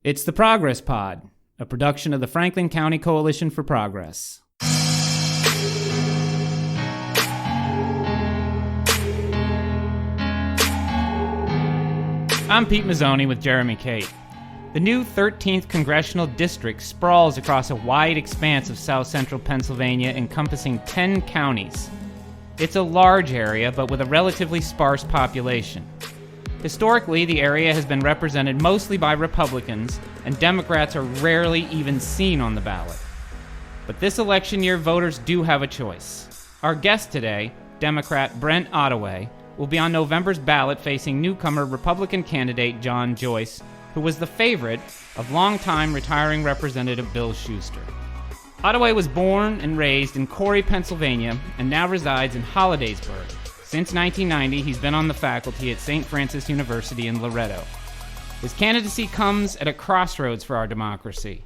It's the Progress Pod, a production of the Franklin County Coalition for Progress. I'm Pete Mazzoni with Jeremy Cate. The new 13th Congressional District sprawls across a wide expanse of south-central Pennsylvania encompassing 10 counties. It's a large area, but with a relatively sparse population. Historically, the area has been represented mostly by Republicans, and Democrats are rarely even seen on the ballot. But this election year, voters do have a choice. Our guest today, Democrat Brent Ottaway, will be on November's ballot facing newcomer Republican candidate John Joyce, who was the favorite of longtime retiring Representative Bill Shuster. Ottaway was born and raised in Corey, Pennsylvania, and now resides in Hollidaysburg. Since 1990, he's been on the faculty at St. Francis University in Loretto. His candidacy comes at a crossroads for our democracy.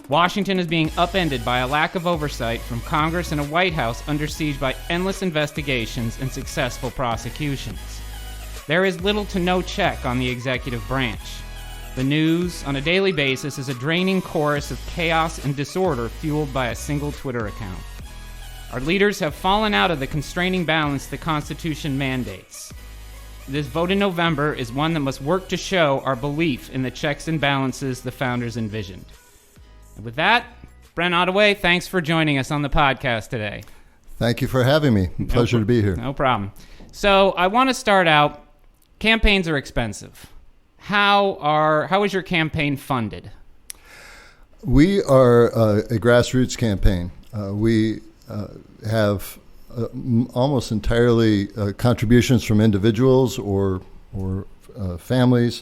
Washington is being upended by a lack of oversight from Congress and a White House under siege by endless investigations and successful prosecutions. There is little to no check on the executive branch. The news, on a daily basis, is a draining chorus of chaos and disorder fueled by a single Twitter account. Our leaders have fallen out of the constraining balance the Constitution mandates. This vote in November is one that must work to show our belief in the checks and balances the founders envisioned. And with that, Brent Ottaway, thanks for joining us on the podcast today. Thank you for having me. Pleasure to be here. No problem. So I want to start out, campaigns are expensive. How is your campaign funded? We are a grassroots campaign. We have almost entirely contributions from individuals or families,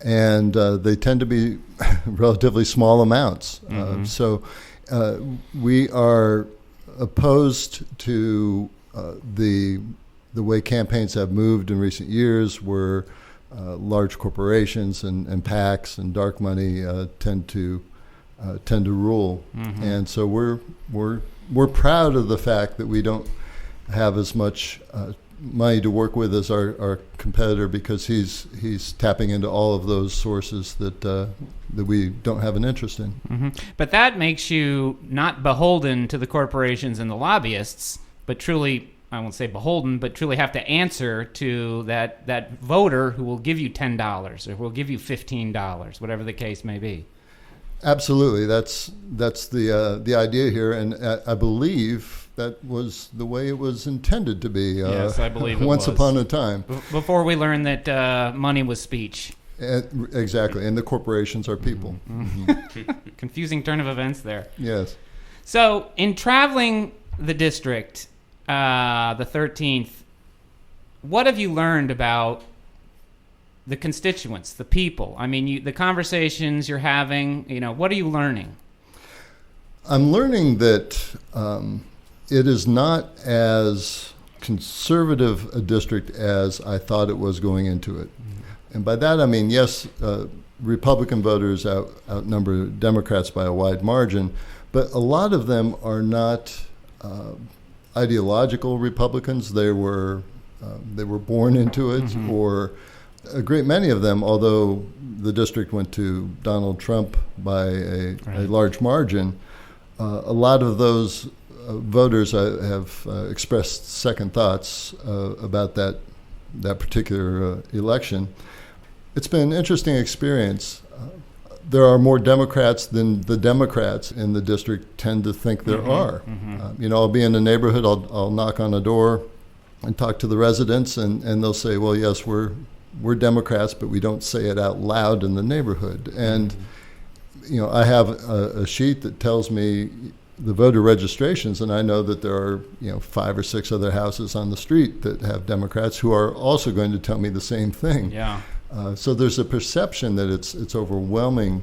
and they tend to be relatively small amounts. Mm-hmm. So we are opposed to the way campaigns have moved in recent years, where large corporations and PACs and dark money tend to rule. Mm-hmm. And so we're proud of the fact that we don't have as much money to work with as our competitor, because he's tapping into all of those sources that we don't have an interest in. Mm-hmm. But that makes you not beholden to the corporations and the lobbyists, but truly, I won't say beholden, but truly have to answer to that voter who will give you $10 or who will give you $15, whatever the case may be. Absolutely, that's the idea here, and I believe that was the way it was intended to be. Yes, I believe it once was. upon a time. Before we learned that money was speech. Exactly, and the corporations are people. Mm-hmm. Mm-hmm. Confusing turn of events there. Yes. So, in traveling the district, the 13th, what have you learned about the constituents, the people? I mean, the conversations you're having, what are you learning? I'm learning that it is not as conservative a district as I thought it was going into it. Mm-hmm. And by that I mean, yes, Republican voters outnumber Democrats by a wide margin, but a lot of them are not ideological Republicans. They were born into it, mm-hmm. or a great many of them, although the district went to Donald Trump by a large margin, a lot of those voters have expressed second thoughts about that particular election. It's been an interesting experience. There are more Democrats than the Democrats in the district tend to think there mm-hmm. are. Mm-hmm. I'll be in the neighborhood, I'll knock on a door and talk to the residents, and they'll say, well, yes, we're Democrats, but we don't say it out loud in the neighborhood. And I have a sheet that tells me the voter registrations, and I know that there are 5 or 6 other houses on the street that have Democrats who are also going to tell me the same thing. Yeah. So there's a perception that it's overwhelmingly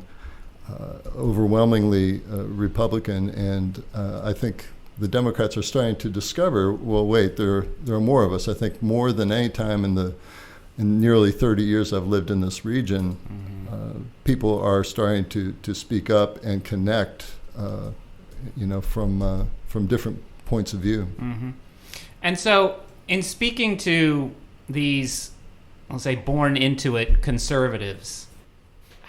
Republican, and I think the Democrats are starting to discover, well, wait, there are more of us. I think more than any time in nearly 30 years I've lived in this region, mm-hmm. People are starting to speak up and connect, from different points of view. Mm-hmm. And so, in speaking to these, I'll say, born into it conservatives,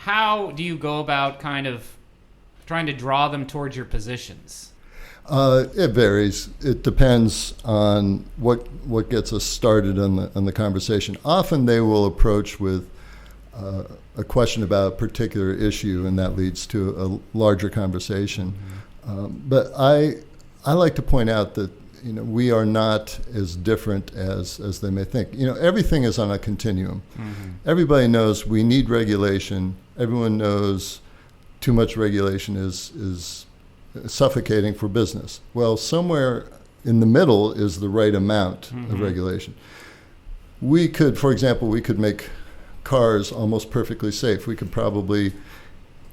how do you go about kind of trying to draw them towards your positions? It varies. It depends on what gets us started on the conversation. Often they will approach with a question about a particular issue, and that leads to a larger conversation. But I like to point out that we are not as different as they may think. Everything is on a continuum. Everybody knows we need regulation. Everyone knows too much regulation is suffocating for business. Well, somewhere in the middle is the right amount of regulation. We could, for example, make cars almost perfectly safe. We could probably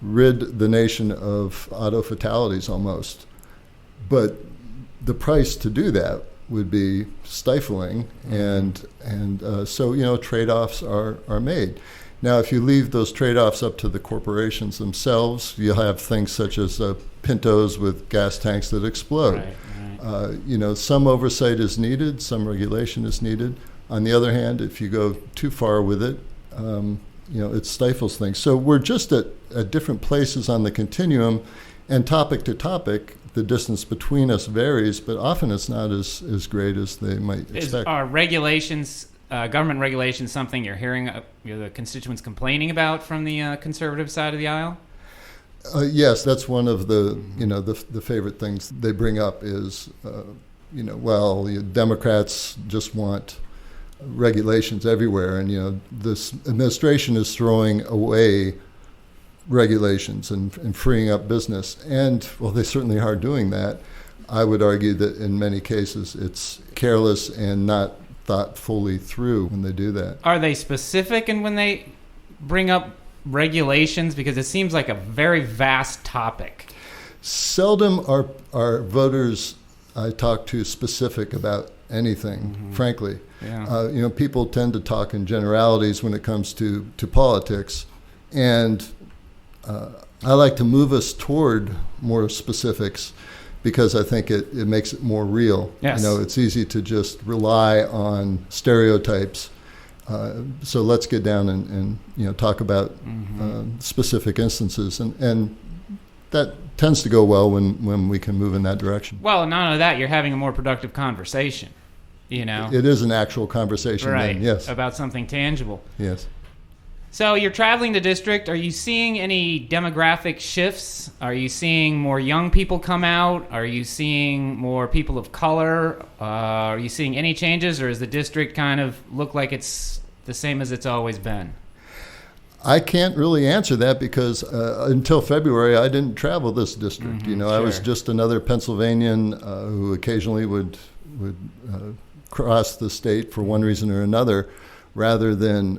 rid the nation of auto fatalities almost. But the price to do that would be stifling, and so trade-offs are made. Now, if you leave those trade-offs up to the corporations themselves, you'll have things such as Pintos with gas tanks that explode. Right. Some oversight is needed, some regulation is needed. On the other hand, if you go too far with it, it stifles things. So we're just at different places on the continuum, and topic to topic, the distance between us varies, but often it's not as great as they might expect. Are regulations, government regulations, something you're hearing the constituents complaining about from the conservative side of the aisle? Yes, that's one of the favorite things they bring up is, the Democrats just want regulations everywhere, and this administration is throwing away regulations and freeing up business, and they certainly are doing that. I would argue that in many cases it's careless and not thought fully through when they do that. Are they specific in when they bring up regulations? Because it seems like a very vast topic. Seldom are voters I talk to specific about anything, frankly. Yeah. People tend to talk in generalities when it comes to politics, and I like to move us toward more specifics because I think it makes it more real. Yes. It's easy to just rely on stereotypes. So let's get down and talk about specific instances, and that tends to go well when we can move in that direction. Well, not only that, you're having a more productive conversation. It is an actual conversation, right? Then, yes, about something tangible. Yes. So you're traveling the district. Are you seeing any demographic shifts? Are you seeing more young people come out? Are you seeing more people of color? Are you seeing any changes, or does the district kind of look like it's the same as it's always been? I can't really answer that because until February, I didn't travel this district. Sure. I was just another Pennsylvanian who occasionally would cross the state for one reason or another, rather than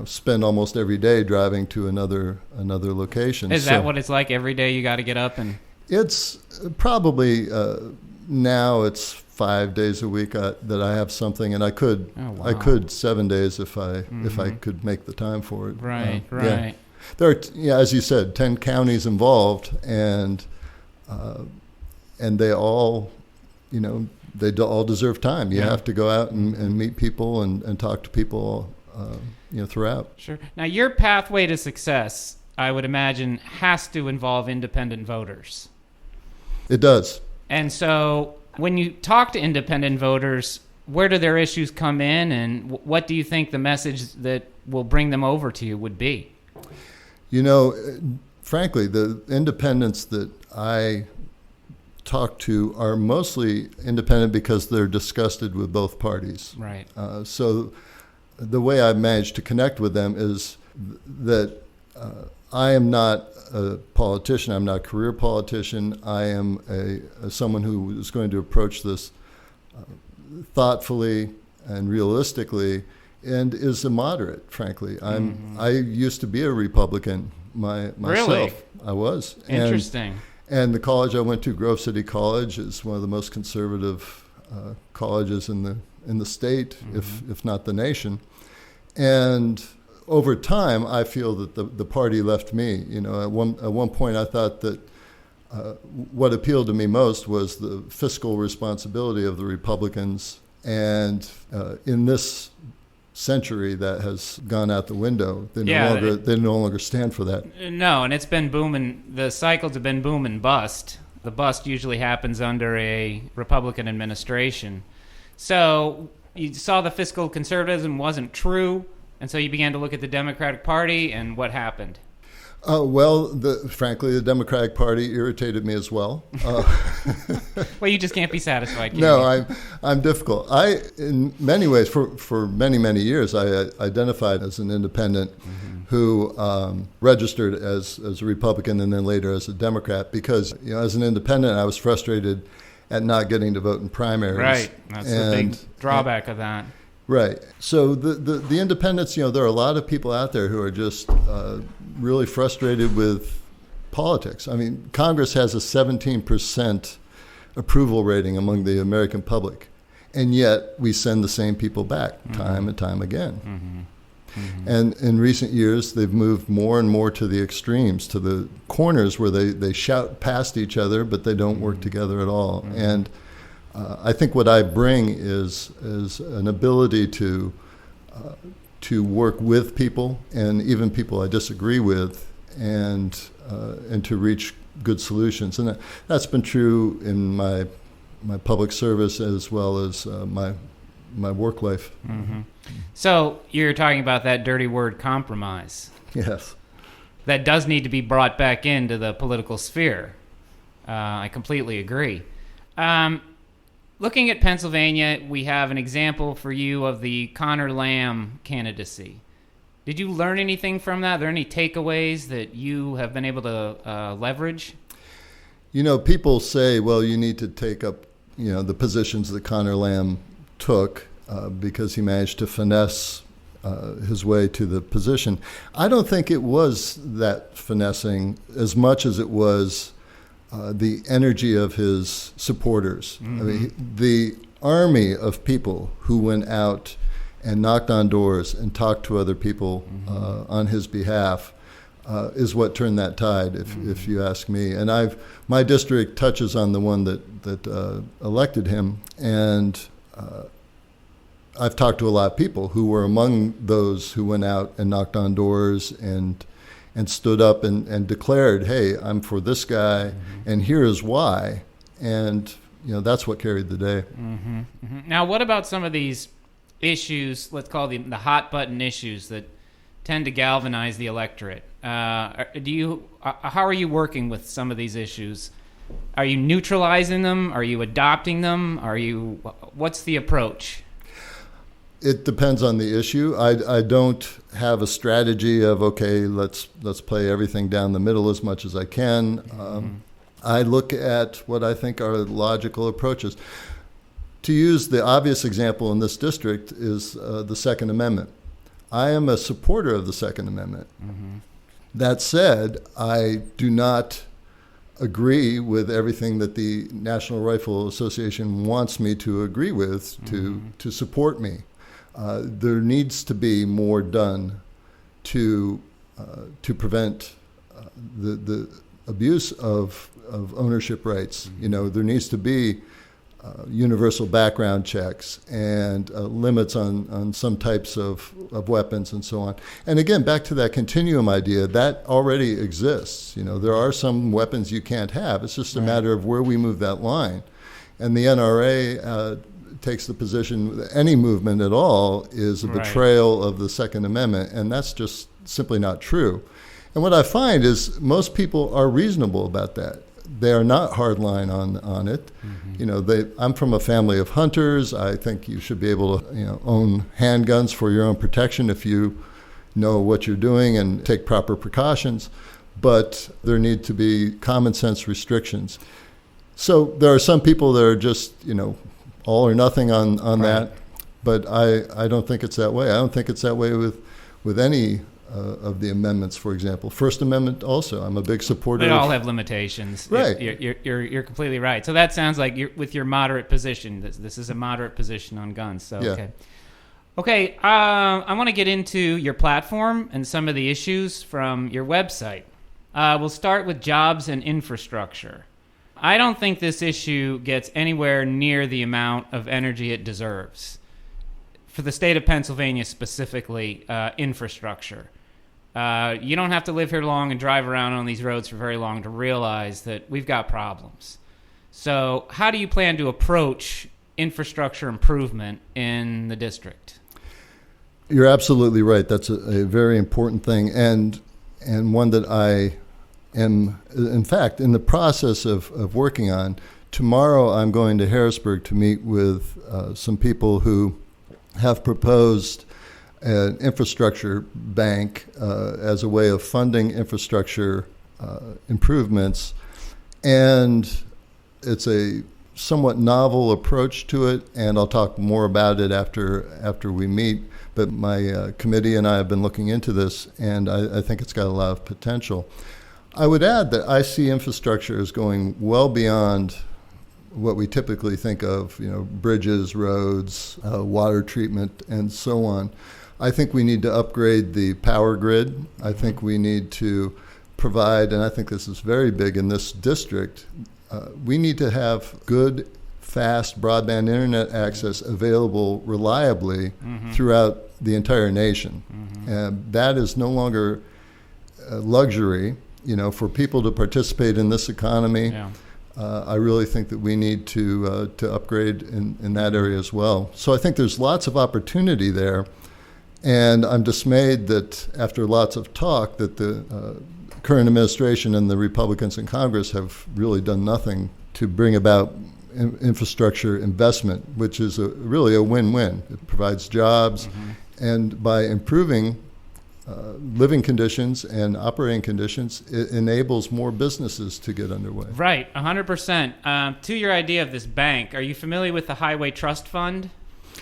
spend almost every day driving to another location. Is that what it's like every day? You got to get up and. It's probably now it's 5 days a week that I have something, and I could 7 days if I could make the time for it. Right. Yeah. There are, as you said, 10 counties involved, and they all, they all deserve time. You have to go out and meet people and talk to people, throughout. Sure. Now, your pathway to success, I would imagine, has to involve independent voters. It does. And so when you talk to independent voters, where do their issues come in, and what do you think the message that will bring them over to you would be? Frankly, the independents that I talk to are mostly independent because they're disgusted with both parties. Right. So the way I've managed to connect with them is that I am not a politician. I'm not a career politician. I am someone who is going to approach this thoughtfully and realistically, and is a moderate. Frankly, I used to be a Republican myself. Really? I was. Interesting. And the college I went to, Grove City College, is one of the most conservative colleges in the state, if not the nation. And over time, I feel that the party left me. At one point, I thought that what appealed to me most was the fiscal responsibility of the Republicans. And in this century that has gone out the window. They no longer stand for that. No, and it's been boom, the cycles have been boom and bust. The bust usually happens under a Republican administration. So you saw the fiscal conservatism wasn't true, and so you began to look at the Democratic Party, and what happened? Frankly, the Democratic Party irritated me as well. Well, you just can't be satisfied. No, I'm difficult. In many ways, for many years, I identified as an independent who registered as a Republican and then later as a Democrat because, as an independent, I was frustrated at not getting to vote in primaries. Right, that's the big drawback of that. Right. So the independents, there are a lot of people out there who are just really frustrated with politics. I mean, Congress has a 17% approval rating among the American public, and yet we send the same people back time and time again. And in recent years, they've moved more and more to the extremes, to the corners where they shout past each other, but they don't work together at all. And I think what I bring is an ability to work with people and even people I disagree with, and to reach good solutions. And that's been true in my public service as well as my work life. So you're talking about that dirty word compromise. Yes. That does need to be brought back into the political sphere. I completely agree. Looking at Pennsylvania, we have an example for you of the Connor Lamb candidacy. Did you learn anything from that? Are there any takeaways that you have been able to leverage? People say, well, you need to take up, the positions that Connor Lamb took because he managed to finesse his way to the position. I don't think it was that finessing as much as it was the energy of his supporters. I mean, the army of people who went out and knocked on doors and talked to other people on his behalf is what turned that tide, if you ask me. And my district touches on the one that elected him, and I've talked to a lot of people who were among those who went out and knocked on doors and stood up and declared, hey, I'm for this guy, and here is why. And, that's what carried the day. Now, what about some of these issues, let's call the hot button issues that tend to galvanize the electorate? How are you working with some of these issues? Are you neutralizing them? Are you adopting them? What's the approach? It depends on the issue. I don't have a strategy of, okay, let's play everything down the middle as much as I can. I look at what I think are logical approaches. To use the obvious example in this district is the Second Amendment. I am a supporter of the Second Amendment. That said, I do not agree with everything that the National Rifle Association wants me to agree with to support me. There needs to be more done to prevent the abuse of ownership rights. There needs to be universal background checks and limits on some types of weapons and so on. And again, back to that continuum idea, that already exists. There are some weapons you can't have. It's just a matter of where we move that line. And the NRA takes the position that any movement at all is a betrayal of the Second Amendment, and that's just simply not true. And what I find is most people are reasonable about that. They are not hardline on it. I'm from a family of hunters. I think you should be able to own handguns for your own protection if you know what you're doing and take proper precautions. But there need to be common sense restrictions. So there are some people that are just all or nothing on that, but I don't think it's that way. I don't think it's that way with any of the amendments, for example. First Amendment also, I'm a big supporter. They all have limitations. Right. You're completely right. So that sounds like with your moderate position. This is a moderate position on guns. So yeah. Okay. I want to get into your platform and some of the issues from your website. We'll start with jobs and infrastructure. I don't think this issue gets anywhere near the amount of energy it deserves. for the state of Pennsylvania specifically, infrastructure. You don't have to live here long and drive around on these roads for very long to realize that we've got problems. So how do you plan to approach infrastructure improvement in the district? You're absolutely right. That's a very important thing, and one that I am, in fact, in the process of working on. Tomorrow I'm going to Harrisburg to meet with some people who have proposed an infrastructure bank as a way of funding infrastructure improvements. And it's a somewhat novel approach to it, and I'll talk more about it after we meet. But my committee and I have been looking into this, and I think it's got a lot of potential. I would add that I see infrastructure as going well beyond what we typically think of, bridges, roads, water treatment, and so on. I think we need to upgrade the power grid. I think we need to provide, and I think this is very big in this district, we need to have good, fast broadband internet access available reliably throughout the entire nation. And that is no longer a luxury, for people to participate in this economy. Yeah. I really think that we need to upgrade in that area as well. So I think there's lots of opportunity there, and I'm dismayed that after lots of talk that the current administration and the Republicans in Congress have really done nothing to bring about infrastructure investment, which is really a win-win. It provides jobs, and by improving living conditions and operating conditions, it enables more businesses to get underway. Right, 100%. To your idea of this bank, are you familiar with the Highway Trust Fund?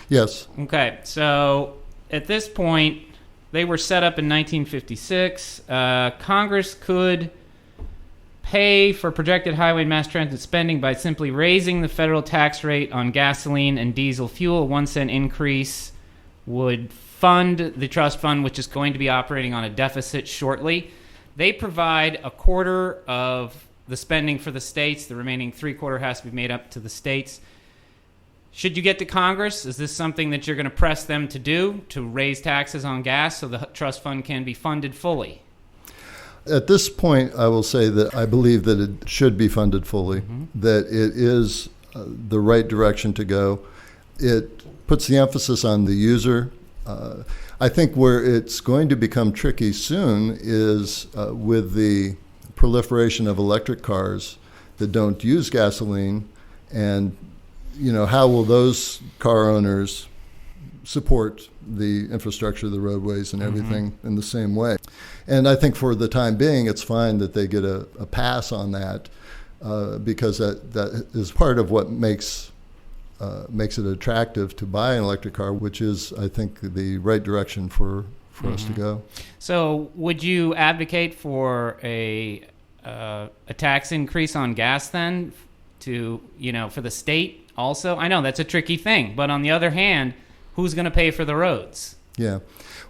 Yes. Okay, so at this point, they were set up in 1956. Congress could pay for projected highway and mass transit spending by simply raising the federal tax rate on gasoline and diesel fuel. A 1 cent increase would fund the trust fund, which is going to be operating on a deficit shortly. They provide a quarter of the spending for the states. The remaining three-quarter has to be made up to the states. Should you get to Congress, is this something that you're going to press them to do, to raise taxes on gas so the trust fund can be funded fully? At this point, I will say that I believe that it should be funded fully, that it is the right direction to go. It puts the emphasis on the user. I think where it's going to become tricky soon is with the proliferation of electric cars that don't use gasoline, and how will those car owners support the infrastructure, the roadways, and everything in the same way. And I think for the time being, it's fine that they get a pass on that because that is part of what makes it attractive to buy an electric car, which is, I think, the right direction for us to go. So would you advocate for a tax increase on gas then to, for the state also? I know that's a tricky thing, but on the other hand, who's going to pay for the roads? Yeah.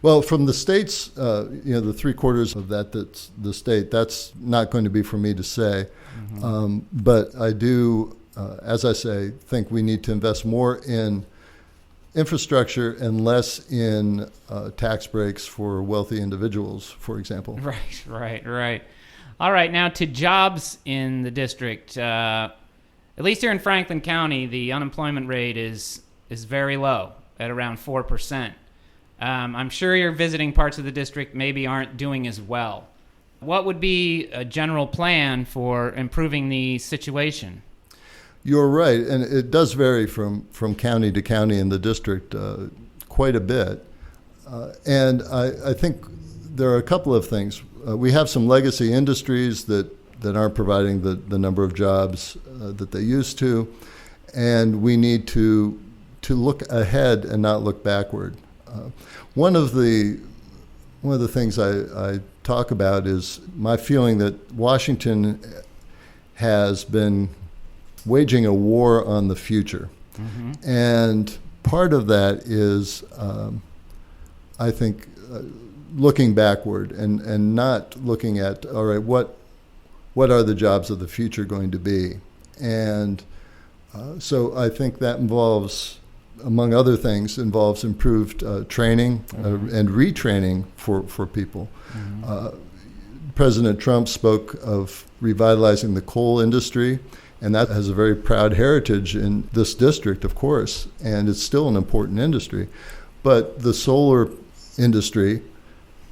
Well, from the states, the three-quarters of that's the state, that's not going to be for me to say. But I do, as I say, think we need to invest more in infrastructure and less in tax breaks for wealthy individuals, for example. Right. All right, now to jobs in the district. At least here in Franklin County, the unemployment rate is very low at around 4%. I'm sure you're visiting parts of the district maybe aren't doing as well. What would be a general plan for improving the situation? You're right, and it does vary from county to county in the district quite a bit. And I think there are a couple of things. We have some legacy industries that aren't providing the number of jobs that they used to, and we need to look ahead and not look backward. One of the things I talk about is my feeling that Washington has been waging a war on the future. And part of that is, I think, looking backward and not looking at, all right, what are the jobs of the future going to be? And so I think that involves among other things, involves improved training and retraining for people. President Trump spoke of revitalizing the coal industry, and that has a very proud heritage in this district, of course, and it's still an important industry. But the solar industry,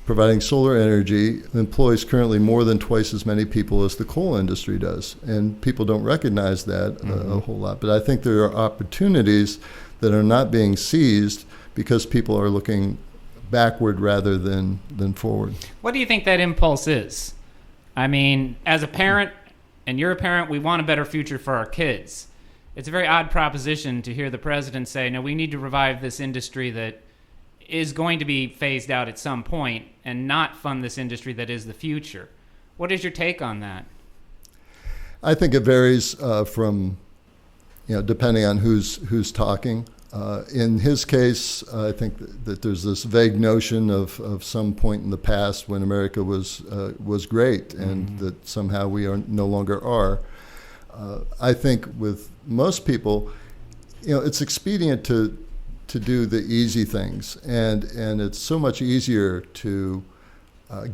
providing solar energy, employs currently more than twice as many people as the coal industry does. And people don't recognize that a whole lot. But I think there are opportunities that are not being seized because people are looking backward rather than forward. What do you think that impulse is? I mean, as a parent, and you're a parent, we want a better future for our kids. It's a very odd proposition to hear the president say, no, we need to revive this industry that is going to be phased out at some point and not fund this industry that is the future. What is your take on that? I think it varies from, depending on who's talking. In his case, I think that there's this vague notion of some point in the past when America was great and that somehow we no longer are. I think with most people, it's expedient to do the easy things, and it's so much easier to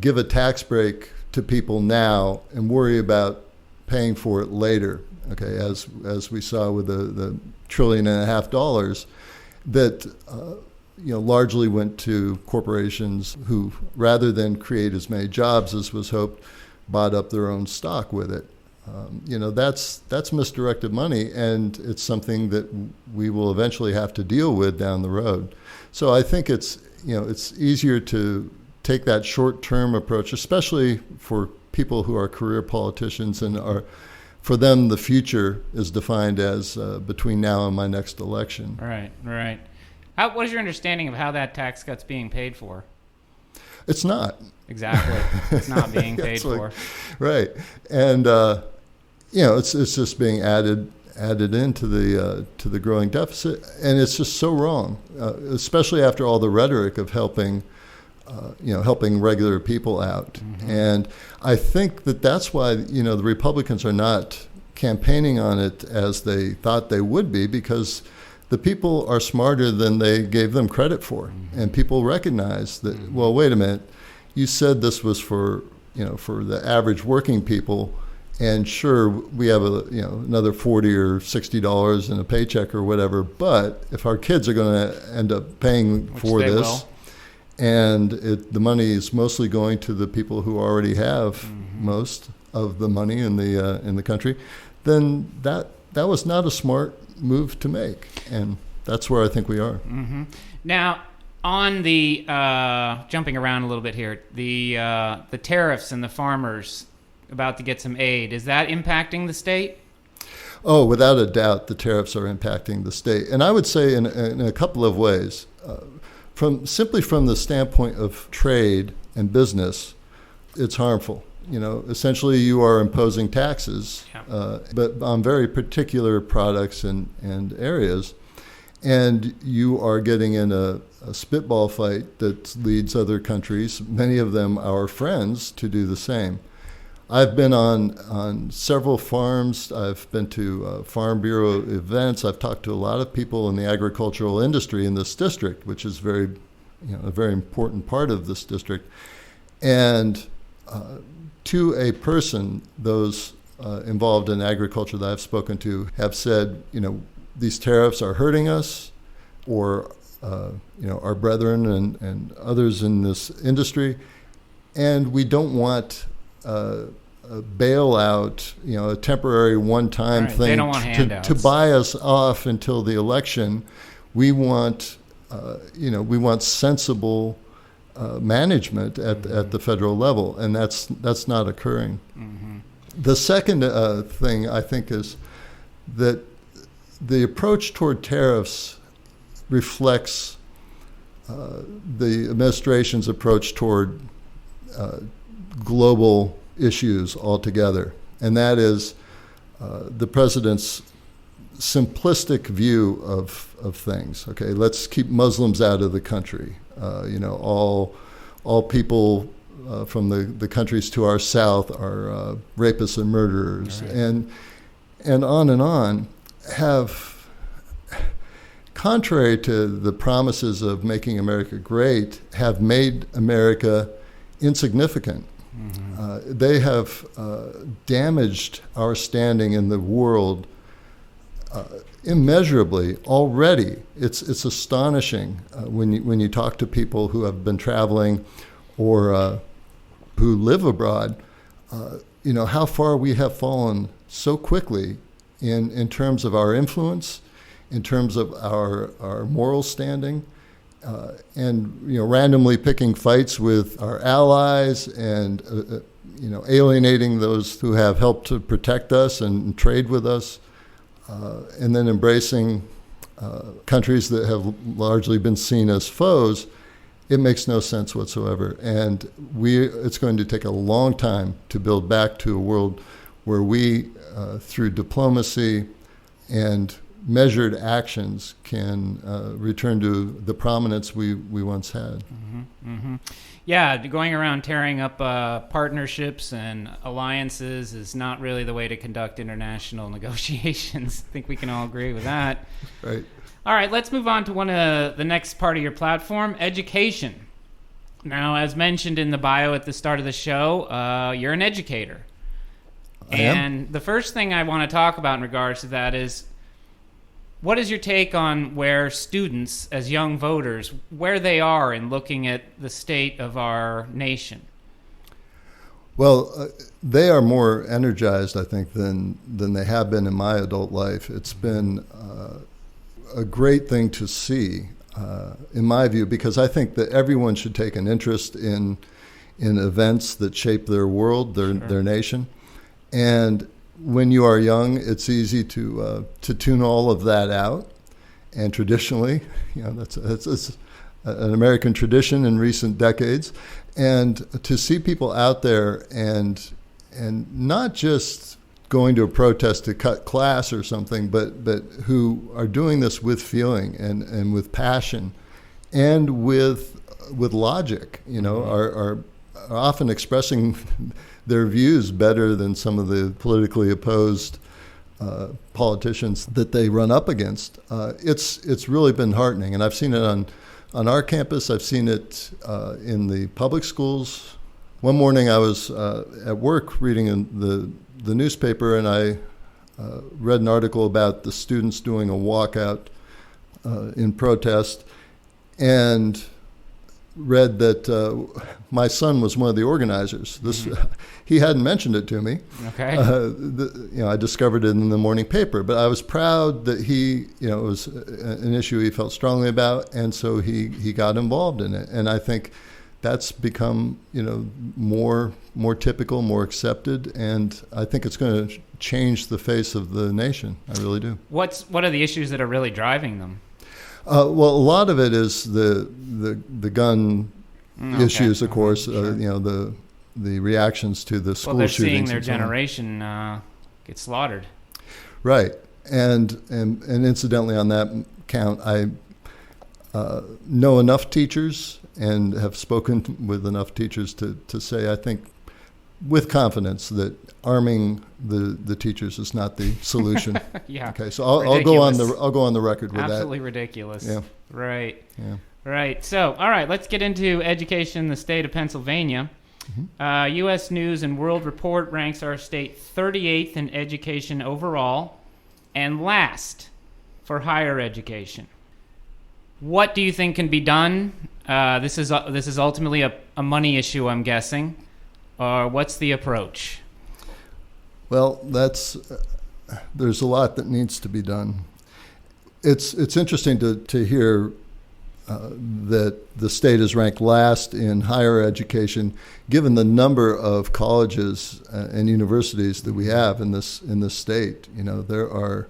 give a tax break to people now and worry about paying for it later. Okay, as we saw with the $1.5 trillion that largely went to corporations who, rather than create as many jobs as was hoped, bought up their own stock with it. That's misdirected money, and it's something that we will eventually have to deal with down the road. So I think it's easier to take that short-term approach, especially for people who are career politicians and for them, the future is defined as between now and my next election. Right. What is your understanding of how that tax cut's being paid for? It's not. Exactly. It's not being paid for. Right. And, it's just being added into the growing deficit. And it's just so wrong, especially after all the rhetoric of helping regular people out. And I think that's why, the Republicans are not campaigning on it as they thought they would be, because the people are smarter than they gave them credit for. And people recognize that, well, wait a minute, you said this was for the average working people, and sure, we have another $40 or $60 in a paycheck or whatever, but if our kids are going to end up paying for this, and the money is mostly going to the people who already have most of the money in the country, then that was not a smart move to make, and that's where I think we are. Now, on the jumping around a little bit here, the tariffs and the farmers about to get some aid, is that impacting the state? Oh, without a doubt, the tariffs are impacting the state, and I would say in a couple of ways. From the standpoint of trade and business, it's harmful. Essentially you are imposing taxes, but on very particular products and areas, and you are getting in a spitball fight that leads other countries, many of them our friends, to do the same. I've been on several farms. I've been to Farm Bureau events. I've talked to a lot of people in the agricultural industry in this district, which is a very important part of this district. And to a person, those involved in agriculture that I've spoken to have said, these tariffs are hurting us, or our brethren and others in this industry, and we don't want a bailout, a temporary one-time thing they don't want handouts to buy us off until the election. We want, sensible management at the federal level, and that's not occurring. The second thing I think is that the approach toward tariffs reflects the administration's approach toward global issues altogether, and that is the president's simplistic view of things. Okay, let's keep Muslims out of the country. All people from the countries to our south are rapists and murderers, right. and on, have contrary to the promises of making America great, have made America insignificant. They have damaged our standing in the world immeasurably already. It's astonishing when you talk to people who have been traveling or who live abroad, how far we have fallen so quickly in terms of our influence, in terms of our moral standing, and randomly picking fights with our allies and alienating those who have helped to protect us and trade with us, and then embracing countries that have largely been seen as foes. It makes no sense whatsoever, and it's going to take a long time to build back to a world where we, through diplomacy and measured actions, can return to the prominence we once had. Yeah, going around tearing up partnerships and alliances is not really the way to conduct international negotiations. I think we can all agree with that. Right. All right, let's move on to one of the next part of your platform, education. Now, as mentioned in the bio at the start of the show, you're an educator. And the first thing I want to talk about in regards to that is, what is your take on where students, as young voters, where they are in looking at the state of our nation? Well, they are more energized, I think, than they have been in my adult life. It's been a great thing to see, in my view, because I think that everyone should take an interest in events that shape their world, their nation. And when you are young, it's easy to tune all of that out. And traditionally, that's an American tradition in recent decades. And to see people out there and not just going to a protest to cut class or something, but who are doing this with feeling and with passion and with logic, are often expressing their views better than some of the politically opposed politicians that they run up against. It's really been heartening, and I've seen it on our campus. I've seen it in the public schools. One morning I was at work reading in the newspaper, and I read an article about the students doing a walkout in protest, and read that my son was one of the organizers. He hadn't mentioned it to me. Okay. I discovered it in the morning paper, but I was proud that it was an issue he felt strongly about, and so he got involved in it. And I think that's become more typical, more accepted, and I think it's going to change the face of the nation. I really do. What are the issues that are really driving them? Well, a lot of it is the gun issues, of course. Sure. The reactions to the school shootings. Well, they're seeing their generation get slaughtered. Right, and incidentally, on that count, I know enough teachers and have spoken with enough teachers to say, I think, with confidence, that arming the teachers is not the solution. Yeah. Okay. So I'll go on the record with that. Absolutely ridiculous. Yeah. Right. Yeah. Right. So, all right, let's get into education in the state of Pennsylvania. U.S. News and World Report ranks our state 38th in education overall and last for higher education. What do you think can be done? This is ultimately a money issue, I'm guessing. Or what's the approach? Well, there's a lot that needs to be done. It's interesting to hear that the state is ranked last in higher education, given the number of colleges and universities that we have in this state. There are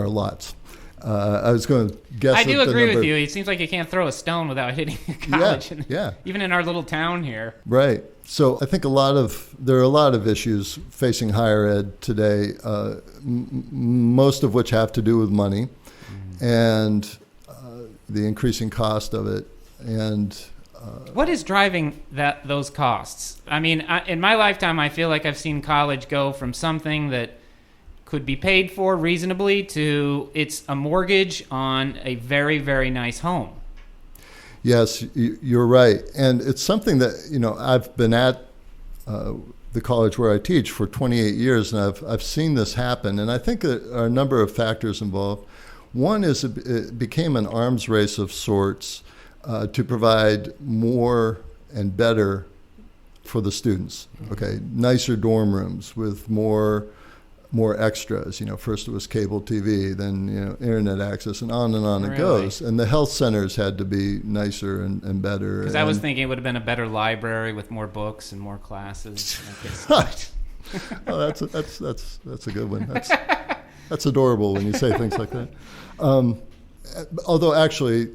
lots. I was going to guess. I do agree with you. It seems like you can't throw a stone without hitting a college. Yeah. Even in our little town here. Right. So I think there are a lot of issues facing higher ed today, most of which have to do with money and the increasing cost of it. And what is driving those costs? I mean, in my lifetime, I feel like I've seen college go from something that could be paid for reasonably to it's a mortgage on a very, very nice home. Yes, you're right. And it's something that, I've been at the college where I teach for 28 years, and I've seen this happen. And I think there are a number of factors involved. One is it became an arms race of sorts to provide more and better for the students. Okay, nicer dorm rooms with more extras. First it was cable TV, then internet access, and on Really? It goes. And the health centers had to be nicer and better. Because I was thinking it would have been a better library with more books and more classes. Oh, that's a good one. That's adorable when you say things like that. Although actually,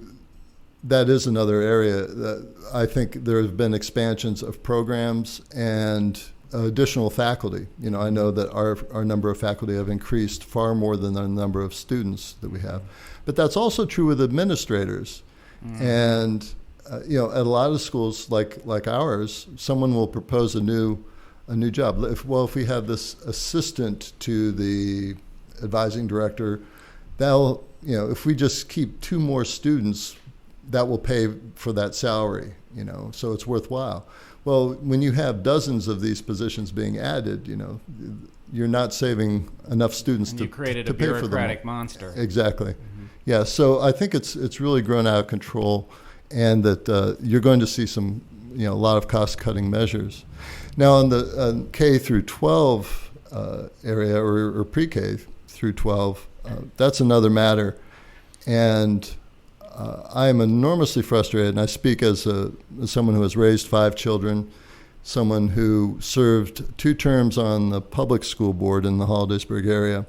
that is another area that I think there have been expansions of programs and additional faculty. I know that our number of faculty have increased far more than the number of students that we have. But that's also true with administrators. And at a lot of schools like ours, someone will propose a new job. If we have this assistant to the advising director, if we just keep 2 more students, that will pay for that salary, so it's worthwhile. Well, when you have dozens of these positions being added, you're not saving enough students to pay for them. You created a bureaucratic monster. Exactly. Yeah, so I think it's really grown out of control, and that you're going to see some, a lot of cost-cutting measures. Now, on the K through 12 area, or pre-K through 12, that's another matter. And I am enormously frustrated, and I speak as someone who has raised 5 children, someone who served 2 terms on the public school board in the Hollidaysburg area,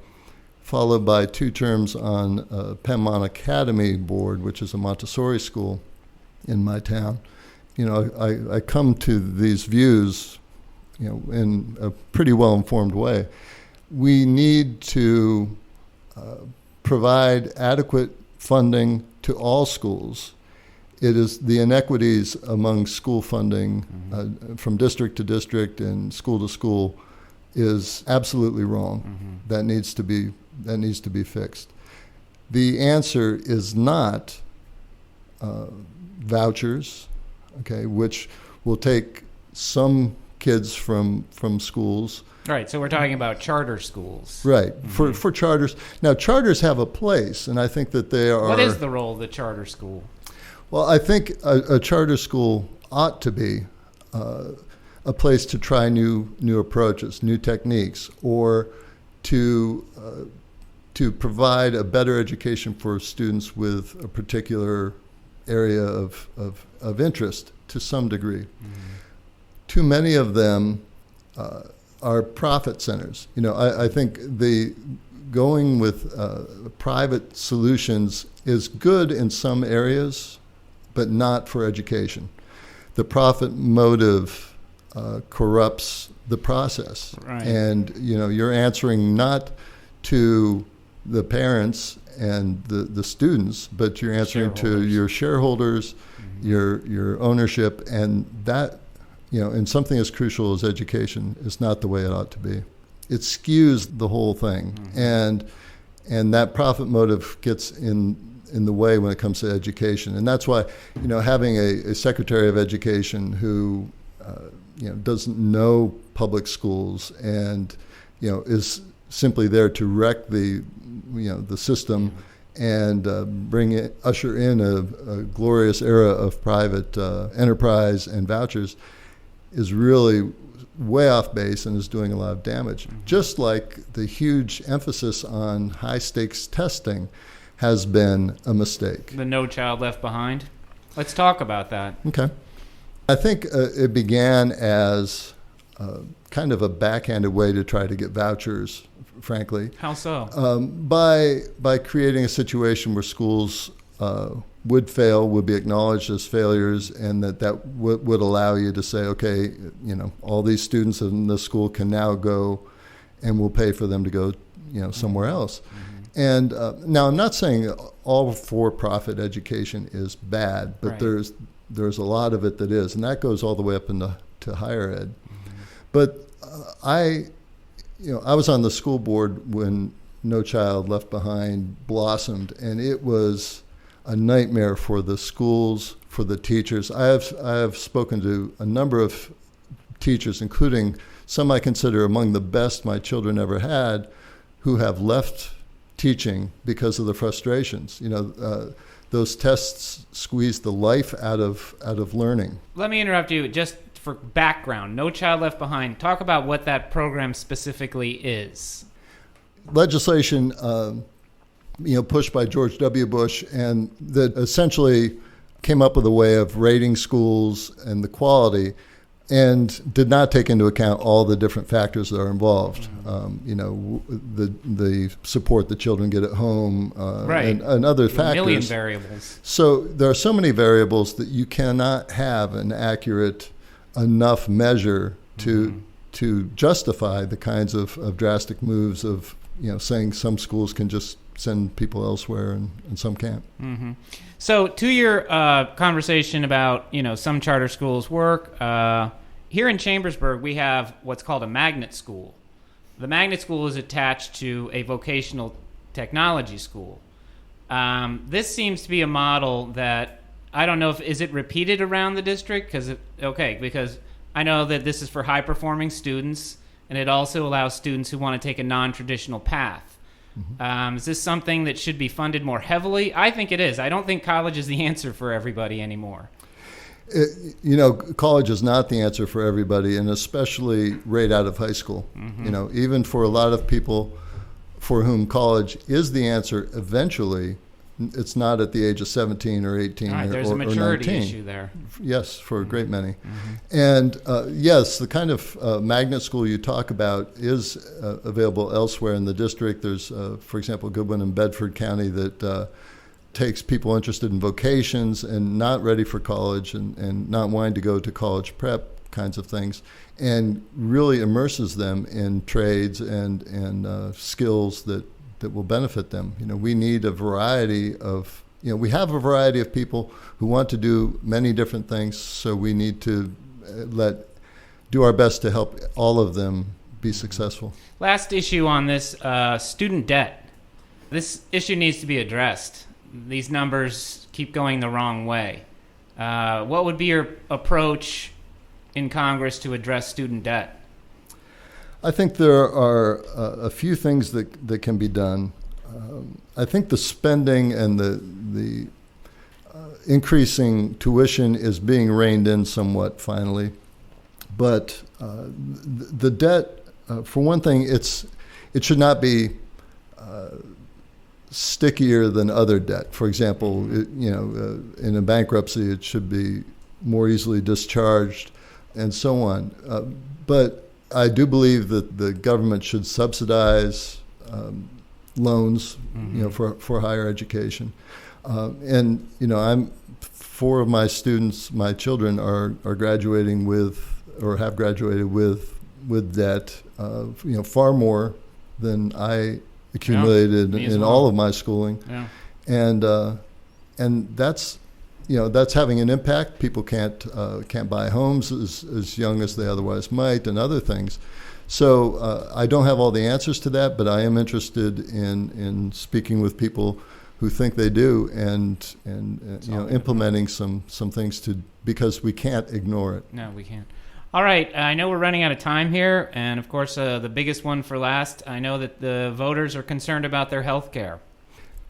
followed by 2 terms on Pembon Academy board, which is a Montessori school in my town. I come to these views, in a pretty well-informed way. We need to provide adequate funding to all schools. It is the inequities among school funding from district to district and school to school is absolutely wrong. That needs to be fixed. The answer is not vouchers, okay, which will take some kids from schools. Right, so we're talking about charter schools. Right, for charters. Now, charters have a place, and I think that they are... What is the role of the charter school? Well, I think a charter school ought to be a place to try new approaches, new techniques, or to provide a better education for students with a particular area of interest to some degree. Too many of them are profit centers. I think the going with private solutions is good in some areas, but not for education. The profit motive corrupts the process. Right. And you're answering not to the parents and the students, but you're answering to your shareholders, your ownership, and that, and something as crucial as education is not the way it ought to be. It skews the whole thing, and that profit motive gets in the way when it comes to education. And that's why, having a Secretary of Education who, doesn't know public schools and, is simply there to wreck the system and usher in a glorious era of private enterprise and vouchers is really way off base and is doing a lot of damage. Just like the huge emphasis on high-stakes testing has been a mistake. The No Child Left Behind? Let's talk about that. Okay. I think it began as kind of a backhanded way to try to get vouchers, frankly. How so? By creating a situation where schools would fail, would be acknowledged as failures, and that would allow you to say, okay, all these students in this school can now go, and we'll pay for them to go, somewhere else. And now I'm not saying all for-profit education is bad, but right. there's a lot of it that is, and that goes all the way up into higher ed. But I was on the school board when No Child Left Behind blossomed, and it was a nightmare for the schools, for the teachers. I have spoken to a number of teachers, including some I consider among the best my children ever had, who have left teaching because of the frustrations. Those tests squeeze the life out of learning. Let me interrupt you just for background. No Child Left Behind. Talk about what that program specifically is. Legislation, pushed by George W. Bush, and that essentially came up with a way of rating schools and the quality, and did not take into account all the different factors that are involved. The support the children get at home, right. and other factors. A million variables. So there are so many variables that you cannot have an accurate enough measure to justify the kinds of drastic moves of saying some schools can just send people elsewhere and some can't. Mm-hmm. So to your conversation about some charter schools work, here in Chambersburg we have what's called a magnet school. The magnet school is attached to a vocational technology school. This seems to be a model that I don't know if is it repeated around the district because I know that this is for high performing students, and it also allows students who want to take a non-traditional path. Mm-hmm. Is this something that should be funded more heavily? I think it is. I don't think college is the answer for everybody anymore. College is not the answer for everybody, and especially right out of high school. Mm-hmm. Even for a lot of people for whom college is the answer eventually, it's not at the age of 17 or 18 right, or 19. There's a maturity issue there. Yes, for a great many. Mm-hmm. And yes, the kind of magnet school you talk about is available elsewhere in the district. There's, for example, a good one in Bedford County that takes people interested in vocations and not ready for college and not wanting to go to college prep kinds of things, and really immerses them in trades and skills that will benefit them. We need a variety of, we have a variety of people who want to do many different things, so we need to do our best to help all of them be successful. Last issue on this, student debt. This issue needs to be addressed. These numbers keep going the wrong way. What would be your approach in Congress to address student debt? I think there are a few things that can be done. I think the spending and the increasing tuition is being reined in somewhat finally. But the debt, for one thing, it should not be stickier than other debt. For example, in a bankruptcy, it should be more easily discharged and so on. But I do believe that the government should subsidize loans, for higher education. And I'm 4 of my students, my children, are graduating with or have graduated with debt, far more than I accumulated in all of my schooling. Yeah. And that's having an impact. People can't buy homes as young as they otherwise might, and other things. So I don't have all the answers to that, but I am interested in speaking with people who think they do, and implementing some things because we can't ignore it. No, we can't. All right, I know we're running out of time here, and of course the biggest one for last. I know that the voters are concerned about their health care.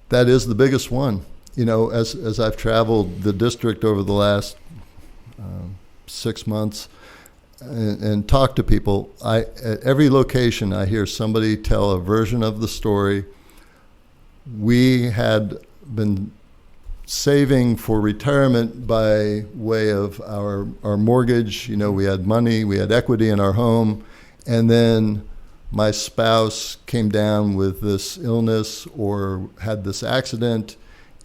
That is the biggest one. As I've traveled the district over the last 6 months and talked to people, at every location I hear somebody tell a version of the story. We had been saving for retirement by way of our mortgage. We had money, we had equity in our home, and then my spouse came down with this illness or had this accident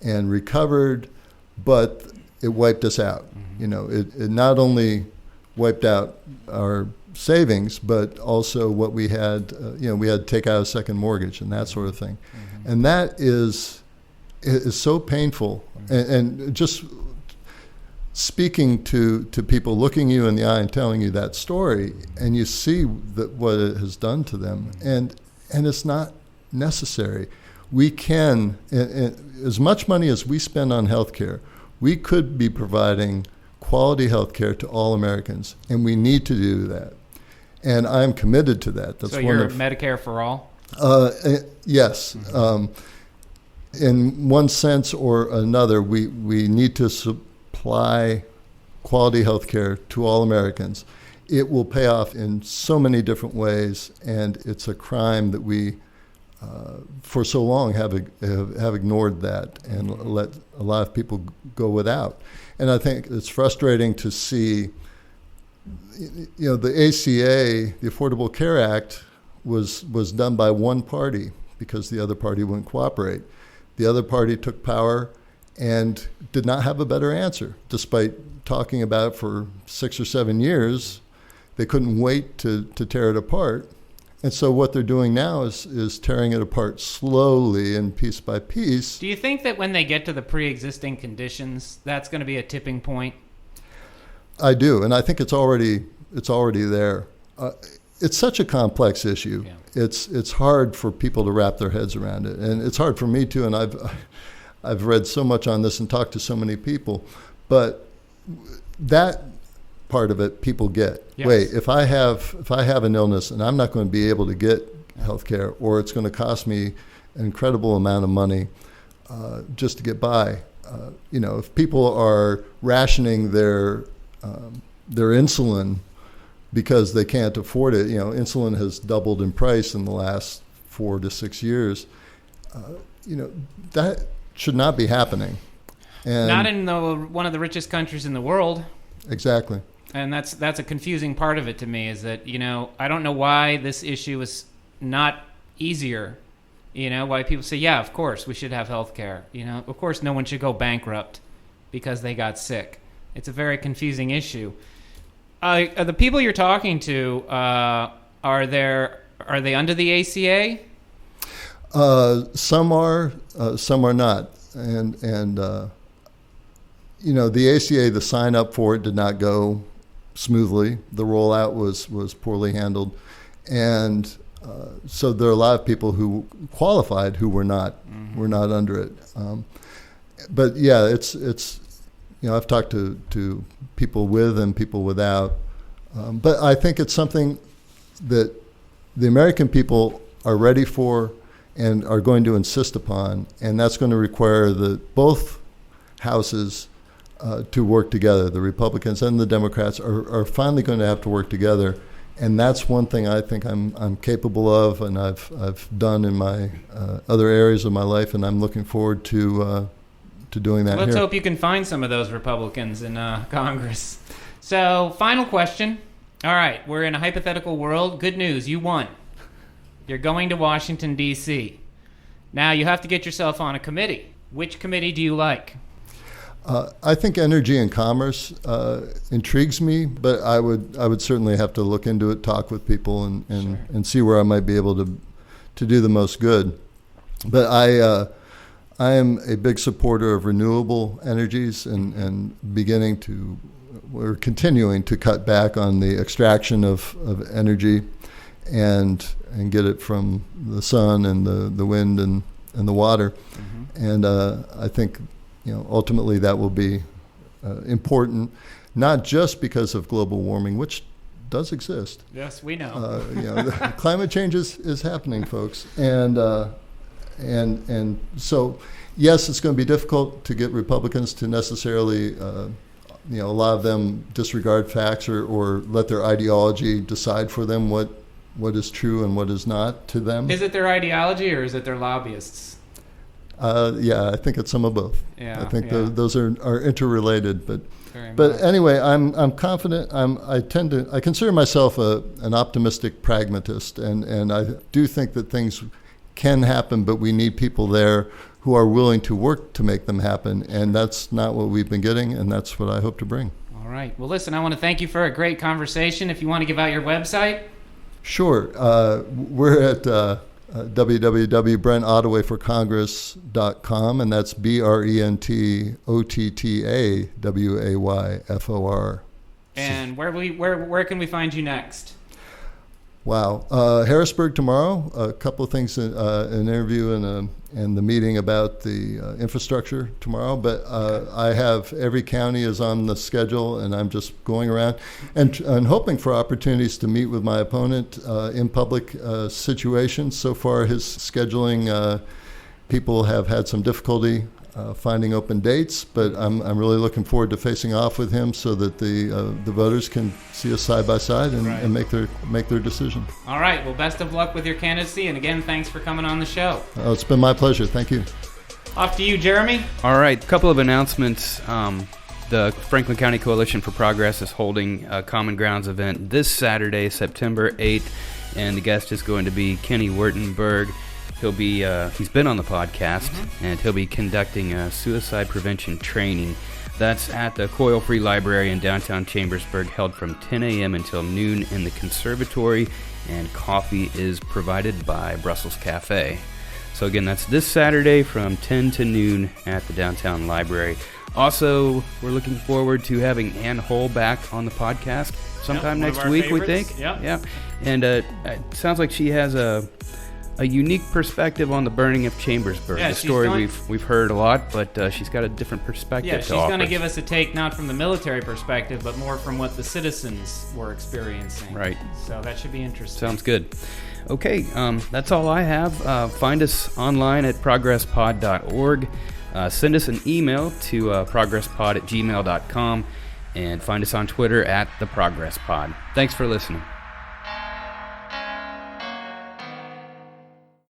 and recovered, but it wiped us out. Mm-hmm. It not only wiped out our savings, but also what we had. We had to take out a second mortgage and that sort of thing. Mm-hmm. And that is so painful. Mm-hmm. And just speaking to people, looking you in the eye and telling you that story, and you see what it has done to them, and it's not necessary. We can, as much money as we spend on healthcare, we could be providing quality healthcare to all Americans, and we need to do that. And I'm committed to that. So you're Medicare for all? Yes. In one sense or another, we need to supply quality health care to all Americans. It will pay off in so many different ways, and it's a crime that we, for so long, have ignored that and let a lot of people go without. And I think it's frustrating to see, the ACA, the Affordable Care Act, was done by one party because the other party wouldn't cooperate. The other party took power and did not have a better answer, despite talking about it for 6 or 7 years. They couldn't wait to tear it apart. And so what they're doing now is tearing it apart slowly and piece by piece. Do you think that when they get to the pre-existing conditions, that's going to be a tipping point? I do, and I think it's already there. It's such a complex issue. Yeah. It's hard for people to wrap their heads around it, and it's hard for me too. And I've read so much on this and talked to so many people, but that part of it people get. Yes. Wait, if I have an illness and I'm not going to be able to get health care, or it's going to cost me an incredible amount of money just to get by. If people are rationing their insulin because they can't afford it, insulin has doubled in price in the last 4 to 6 years. That should not be happening. And not in one of the richest countries in the world. Exactly. And that's a confusing part of it to me, is that, I don't know why this issue is not easier. Why people say, yeah, of course we should have health care. Of course no one should go bankrupt because they got sick. It's a very confusing issue. The people you're talking to, are they under the ACA? Some are not. And the ACA, the sign up for it did not go smoothly. The rollout was poorly handled. And so there are a lot of people who qualified who were not under it. But yeah, it's I've talked to people with and people without. But I think it's something that the American people are ready for and are going to insist upon, and that's going to require both houses to work together. The Republicans and the Democrats are finally going to have to work together, and that's one thing I think I'm capable of, and I've done in my other areas of my life, and I'm looking forward to doing that. Let's here. hope you can find some of those Republicans in Congress. So, final question. All right, we're in a hypothetical world. Good news, you won. You're going to Washington, D.C. Now you have to get yourself on a committee. Which committee do you like? I think energy and commerce intrigues me, but I would certainly have to look into it, talk with people, and see where I might be able to do the most good. But I am a big supporter of renewable energies and we're continuing to cut back on the extraction of energy and get it from the sun and the wind and the water. Mm-hmm. And I think ultimately that will be important, not just because of global warming, which does exist. Yes, we know. Climate change is happening, folks, and so yes, it's going to be difficult to get Republicans to necessarily. A lot of them disregard facts or let their ideology decide for them what is true and what is not to them. Is it their ideology or is it their lobbyists? I think it's some of both. Yeah, I think those are interrelated. But anyway, I'm confident. I consider myself an optimistic pragmatist, and I do think that things can happen, but we need people there who are willing to work to make them happen, and that's not what we've been getting, and that's what I hope to bring. All right. Well, listen, I want to thank you for a great conversation. If you want to give out your website. Sure. We're at www.BrentOttawayforCongress.com, and that's BrentOttawayfor. And where can we find you next? Wow. Harrisburg tomorrow, a couple of things, an interview and the meeting about the infrastructure tomorrow. But I have every county is on the schedule, and I'm just going around and hoping for opportunities to meet with my opponent in public situations. So far, his scheduling, people have had some difficulty finding open dates, but I'm really looking forward to facing off with him so that the voters can see us side by side and make their decision. All right. Well, best of luck with your candidacy, and again, thanks for coming on the show. It's been my pleasure. Thank you. Off to you, Jeremy. All right. A couple of announcements. The Franklin County Coalition for Progress is holding a Common Grounds event this Saturday, September 8th, and the guest is going to be Kenny Wurtenberg. He'll be he's been on the podcast, and he'll be conducting a suicide prevention training. That's at the Coil Free Library in downtown Chambersburg, held from 10 a.m. until noon in the conservatory, and coffee is provided by Brussels Cafe. So again, that's this Saturday from 10 to noon at the downtown library. Also, we're looking forward to having Ann Hull back on the podcast sometime next week, favorites. We think. Yep. Yeah. And it sounds like she has a unique perspective on the burning of Chambersburg. Yeah, the story we've heard a lot, but she's got a different perspective to offer. Yeah, she's going to give us a take not from the military perspective, but more from what the citizens were experiencing. Right. So that should be interesting. Sounds good. Okay, that's all I have. Find us online at progresspod.org. Send us an email to progresspod@gmail.com, and find us on Twitter at @theprogresspod. Thanks for listening.